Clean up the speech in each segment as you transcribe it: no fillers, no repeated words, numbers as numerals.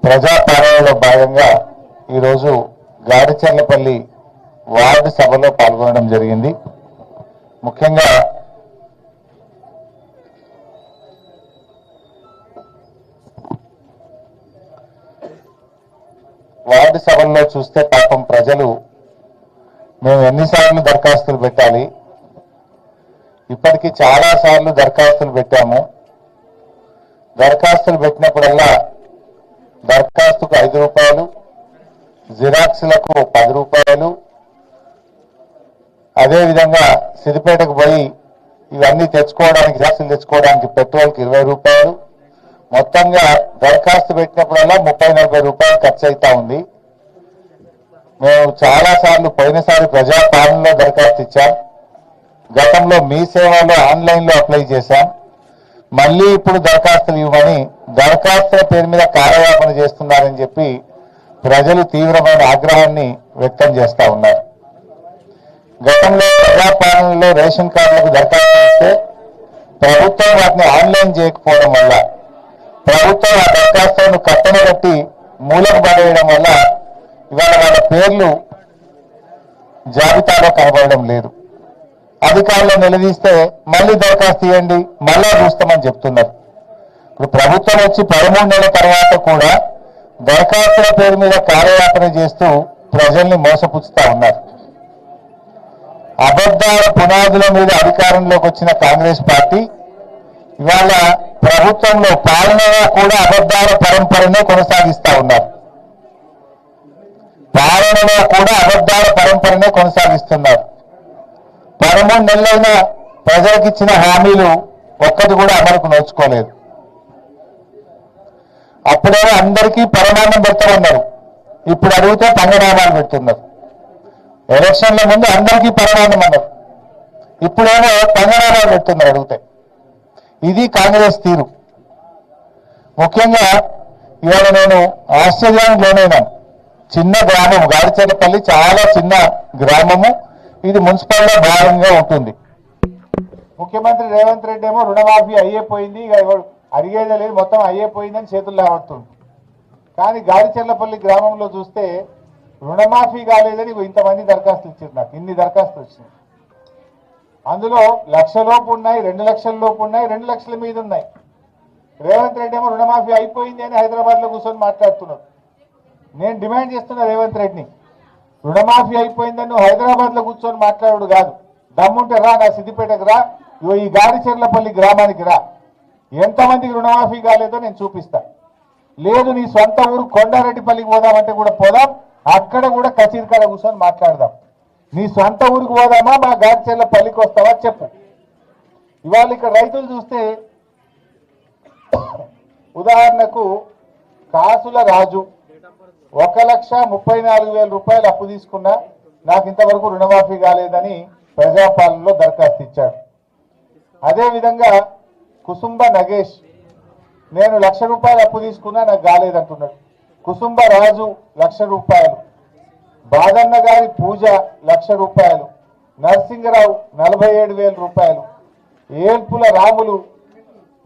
ప్రజాపాలనలో భాగంగా ఈరోజు గాడిచెర్లపల్లి వార్డు సభలో పాల్గొనడం జరిగింది. ముఖ్యంగా వార్డు సభల్లో చూస్తే పాపం ప్రజలు మేము ఎన్నిసార్లు దరఖాస్తులు పెట్టాలి, ఇప్పటికీ చాలా సార్లు దరఖాస్తులు పెట్టాము. దరఖాస్తులు పెట్టినప్పుడల్లా దరఖాస్తుకు 5 రూపాయలు, జిరాక్స్లకు 10 రూపాయలు, అదేవిధంగా సిద్దిపేటకు పోయి ఇవన్నీ తెచ్చుకోవడానికి జిరాక్సులు తెచ్చుకోవడానికి పెట్రోల్కి 20 రూపాయలు, మొత్తంగా దరఖాస్తు పెట్టినప్పుడల్లా 30-40 రూపాయలు ఖర్చు అవుతా ఉంది. మేము చాలాసార్లు పోయినసారి ప్రజాపాలనలో దరఖాస్తు ఇచ్చాం, గతంలో మీ సేవలో ఆన్లైన్లో అప్లై చేశాం, మళ్ళీ ఇప్పుడు దరఖాస్తులు ఇవ్వమని దరఖాస్తుల పేరు మీద కార్యవాపన చేస్తున్నారని చెప్పి ప్రజలు తీవ్రమైన ఆగ్రహాన్ని వ్యక్తం చేస్తా ఉన్నారు. గతంలో ప్రజాపాలనలో రేషన్ కార్డులకు దరఖాస్తు ఇస్తే ప్రభుత్వం వాటిని ఆన్లైన్ చేయకపోవడం వల్ల, ప్రభుత్వం ఆ దరఖాస్తులను కట్టన కట్టి మూలకు పడేయడం వల్ల ఇవాళ వాళ్ళ పేర్లు జాబితాలో కనబడడం లేదు. అధికారులు నిలదీస్తే మళ్ళీ దరఖాస్తు ఇవ్వండి, మళ్ళా చూస్తామని చెప్తున్నారు. ఇప్పుడు ప్రభుత్వం వచ్చి 13 నెలల తర్వాత కూడా దరఖాస్తుల పేరు మీద కార్యయాపన చేస్తూ ప్రజల్ని మోసపుచ్చుతా ఉన్నారు. అబద్ధాల పునాదుల మీద అధికారంలోకి వచ్చిన కాంగ్రెస్ పార్టీ ఇవాళ ప్రభుత్వంలో పాలనలో కూడా అబద్ధాల పరంపరనే కొనసాగిస్తా ఉన్నారు. పాలనలో కూడా అబద్ధాల పరంపరనే కొనసాగిస్తున్నారు. 13 నెలలైన ప్రజలకు ఇచ్చిన హామీలు ఒక్కటి కూడా అమలుకు నోచుకోలేదు. అప్పుడేమో అందరికీ పరమాన్నం పెడతామన్నారు, ఇప్పుడు అడిగితే పంగనామాలు పెడుతున్నారు. ఎలక్షన్ల ముందు అందరికీ పరమాన్నం అన్నారు, ఇప్పుడేమో పంగనామాలు పెడుతున్నారు అడిగితే. ఇది కాంగ్రెస్ తీరు. ముఖ్యంగా ఇవాళ నేను ఆశ్చర్యానికి లోనైనాను. చిన్న గ్రామం గాడిచెర్లపల్లి, చాలా చిన్న గ్రామము, ఇది మున్సిపల్లో భాగంగా ఉంటుంది. ముఖ్యమంత్రి రేవంత్ రెడ్డి ఏమో రుణమాఫీ అయ్యేపోయింది, ఇక అడిగేదే లేదు, మొత్తం అయ్యేపోయిందని చేతుల్లో ఆడుతుంది. కానీ గాడిచెర్లపల్లి గ్రామంలో చూస్తే రుణమాఫీ కాలేదని ఇంతమంది దరఖాస్తులు ఇచ్చారు. నాకు ఇన్ని దరఖాస్తులు వచ్చినాయి. అందులో 1,00,000 లోపు ఉన్నాయి, 2 లక్షల లోపు ఉన్నాయి, 2 లక్షల మీద ఉన్నాయి. రేవంత్ రెడ్డి ఏమో రుణమాఫీ అయిపోయింది అని హైదరాబాద్లో కూర్చొని మాట్లాడుతున్నాడు. నేను డిమాండ్ చేస్తున్నా రేవంత్ రెడ్డిని, రుణమాఫీ అయిపోయిందని నువ్వు హైదరాబాద్లో కూర్చొని మాట్లాడు కాదు, దమ్ముంటే రా నా సిద్దిపేటకు రా, ఈ గాడిచెర్లపల్లి గ్రామానికి రా, ఎంతమందికి రుణమాఫీ కాలేదో నేను చూపిస్తా. లేదు నీ సొంత ఊరు కొండారెడ్డిపల్లికి పోదామంటే కూడా పోదాం, అక్కడ కూడా కచీరికాడ కూర్చొని మాట్లాడదాం. నీ సొంత ఊరికి పోదామా, మా గాడిచెర్లపల్లికి వస్తావా చెప్పు. ఇవాళ ఇక్కడ రైతులు చూస్తే ఉదాహరణకు కాసుల రాజు 1,34,000 రూపాయలు అప్పు తీసుకున్నా, నాకు ఇంతవరకు రుణమాఫీ కాలేదని ప్రజాపాలనలో దరఖాస్తు ఇచ్చాడు. అదేవిధంగా కుసుంబ నగేష్, నేను 1,00,000 రూపాయలు అప్పు తీసుకున్నా, నాకు కాలేదంటున్నాడు. కుసుంబ రాజు 1,00,000 రూపాయలు, బాదన్న గారి పూజ 1,00,000 రూపాయలు, నరసింగరావు 47,000 రూపాయలు, ఏల్పుల రాములు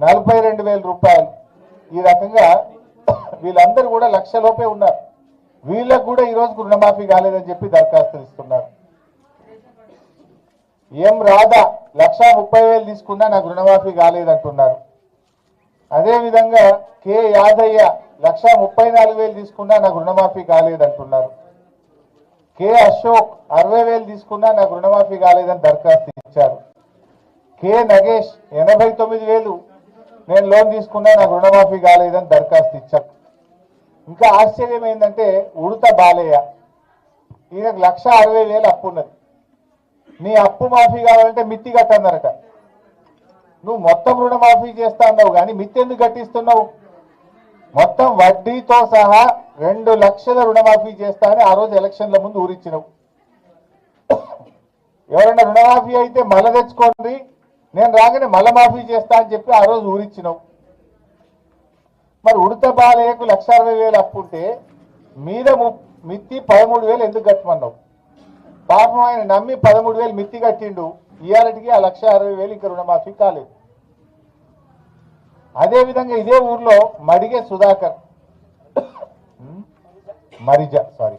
42,000 రూపాయలు. ఈ రకంగా వీళ్ళందరూ కూడా 1,00,000 లోపే ఉన్నారు. వీళ్ళకు కూడా ఈ రోజుకు రుణమాఫీ కాలేదని చెప్పి దరఖాస్తులు ఇస్తున్నారు. ఎం రాధా 1,30,000 తీసుకున్నా నాకు రుణమాఫీ కాలేదంటున్నారు. అదేవిధంగా కె యాదయ్య 1,34,000 తీసుకున్నా నాకు రుణమాఫీ కాలేదంటున్నారు. కె అశోక్ 60,000 తీసుకున్నా నాకు రుణమాఫీ కాలేదని దరఖాస్తు ఇచ్చారు. కె నగేష్ 89,000 నేను లోన్ తీసుకున్నా, నాకు రుణమాఫీ కాలేదని దరఖాస్తు ఇచ్చారు. ఇంకా ఆశ్చర్యం ఏంటంటే ఉడత బాలయ్య, ఈయనకు 1,60,000 అప్పు ఉన్నది. నీ అప్పు మాఫీ కావాలంటే మిత్తి కట్టన్నారట. నువ్వు మొత్తం రుణమాఫీ చేస్తా అన్నావు కానీ మిత్తి ఎందుకు కట్టిస్తున్నావు? మొత్తం వడ్డీతో సహా 2 లక్షల రుణమాఫీ చేస్తా అని ఆ రోజు ఎలక్షన్ల ముందు ఊరిచ్చినావు. ఎవరైనా రుణమాఫీ అయితే మళ్ళా తెచ్చుకోండి, నేను రాగానే మళ్ళా మాఫీ చేస్తా అని చెప్పి ఆ రోజు ఊరిచ్చినావు. మరి ఉడత బాలయ్యకు 1,60,000 అప్పు ఉంటే మీద మిత్తి 13,000 ఎందుకు కట్టమన్నావు? పాపం ఆయన నమ్మి 13,000 మిత్తి కట్టిండు, ఇయాలటికి ఆ 1,60,000 ఇంకా రుణమాఫీ కాలేదు. అదేవిధంగా ఇదే ఊర్లో మడిగే సుధాకర్ మరిజ సారీ